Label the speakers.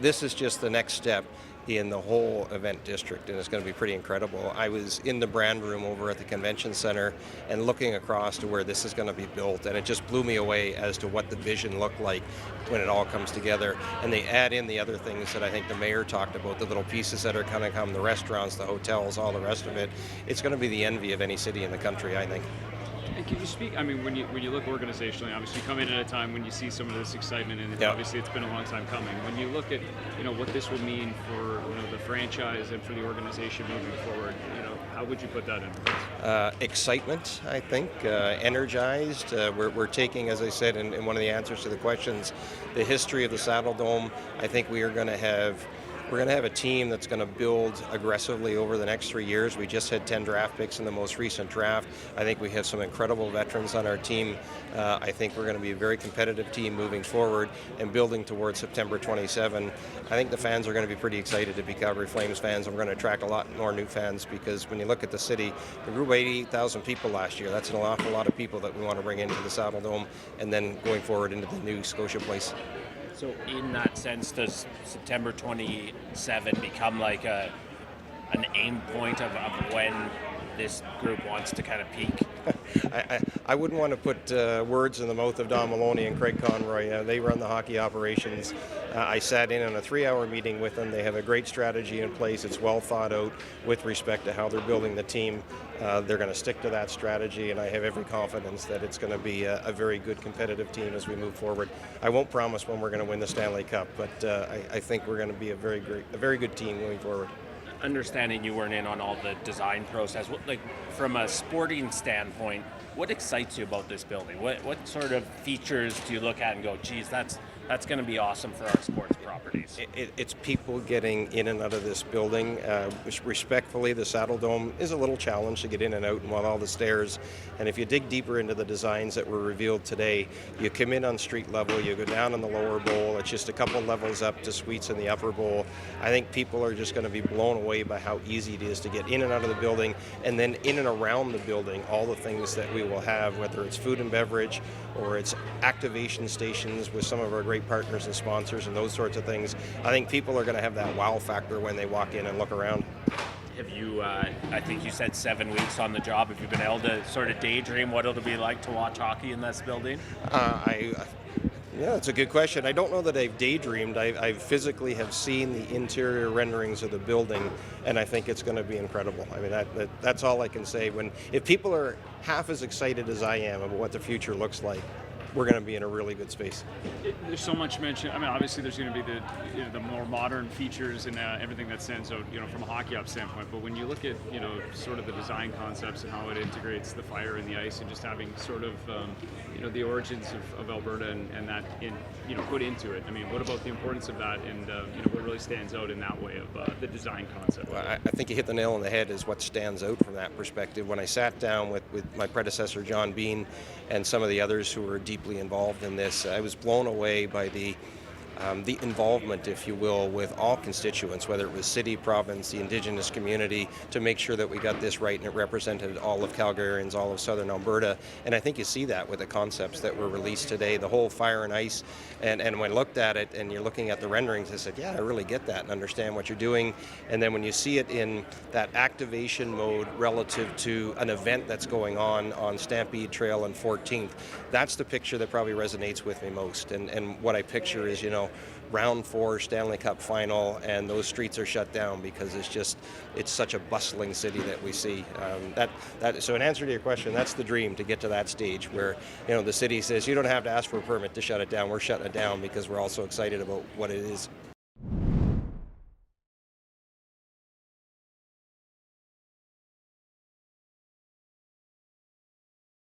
Speaker 1: This is just the next step in the whole event district, and it's going to be pretty incredible. I was in the brand room over at the convention center and looking across to where this is going to be built, and it just blew me away as to what the vision looked like when it all comes together. And they add in the other things that I think the mayor talked about, the little pieces that are going to come, the restaurants, the hotels, all the rest of it. It's going to be the envy of any city in the country, I think.
Speaker 2: And can you speak? I mean, when you look organizationally, obviously you come in at a time when you see some of this excitement, and obviously it's been a long time coming. When you look at what this will mean for the franchise and for the organization moving forward, how would you put that in?
Speaker 1: Excitement, I think, energized. We're taking, as I said in one of the answers to the questions, the history of the Saddle Dome. I think we're going to have a team that's going to build aggressively over the next 3 years. We just had 10 draft picks in the most recent draft. I think we have some incredible veterans on our team. I think we're going to be a very competitive team moving forward and building towards September 27. I think the fans are going to be pretty excited to be Calgary Flames fans, and we're going to attract a lot more new fans because when you look at the city, we grew 88,000 people last year. That's an awful lot of people that we want to bring into the Saddle Dome and then going forward into the new Scotia place.
Speaker 3: So in that sense, does September 27 become like an aim point of when this group wants to kind of peak?
Speaker 1: I wouldn't want to put words in the mouth of Don Maloney and Craig Conroy. They run the hockey operations. I sat in on a 3-hour meeting with them. They have a great strategy in place. It's well thought out with respect to how they're building the team. They're going to stick to that strategy, and I have every confidence that it's going to be a very good competitive team as we move forward. I won't promise when we're going to win the Stanley Cup, but I think we're going to be a very good team moving forward.
Speaker 3: Understanding you weren't in on all the design process, from a sporting standpoint, what excites you about this building? What sort of features do you look at and go, geez, that's going to be awesome for our sports properties?
Speaker 1: It's people getting in and out of this building. Respectfully, the Saddle Dome is a little challenge to get in and out and on all the stairs. And if you dig deeper into the designs that were revealed today, you come in on street level, you go down in the lower bowl, it's just a couple levels up to suites in the upper bowl. I think people are just going to be blown away by how easy it is to get in and out of the building, and then in and around the building, all the things that we will have, whether it's food and beverage or it's activation stations with some of our great partners and sponsors and those sorts of things. I think people are going to have that wow factor when they walk in and look around.
Speaker 3: Have you, I think you said 7 weeks on the job, have you been able to sort of daydream what it'll be like to watch hockey in this building?
Speaker 1: Yeah, that's a good question. I don't know that I've daydreamed. I physically have seen the interior renderings of the building, and I think it's going to be incredible. I mean, that's all I can say. If people are half as excited as I am about what the future looks like, we're going to be in a really good space.
Speaker 2: There's so much mention. I mean, obviously, there's going to be the more modern features and everything that stands out, from a hockey ops standpoint. But when you look at sort of the design concepts and how it integrates the fire and the ice, and just having sort of the origins of Alberta and that put into it. I mean, what about the importance of that, and what really stands out in that way of the design concept?
Speaker 1: Well, I think you hit the nail on the head. Is what stands out from that perspective. When I sat down with my predecessor John Bean and some of the others who were deeply involved in this, I was blown away by the involvement, if you will, with all constituents, whether it was city, province, the Indigenous community, to make sure that we got this right and it represented all of Calgarians, all of Southern Alberta. And I think you see that with the concepts that were released today, the whole fire and ice. And when I looked at it and you're looking at the renderings, I said, yeah, I really get that and understand what you're doing. And then when you see it in that activation mode relative to an event that's going on Stampede Trail and 14th, that's the picture that probably resonates with me most. And what I picture is, round 4 Stanley Cup final, and those streets are shut down because it's such a bustling city that we see. So in answer to your question, that's the dream, to get to that stage where the city says you don't have to ask for a permit to shut it down. We're shutting it down because we're also excited about what it is.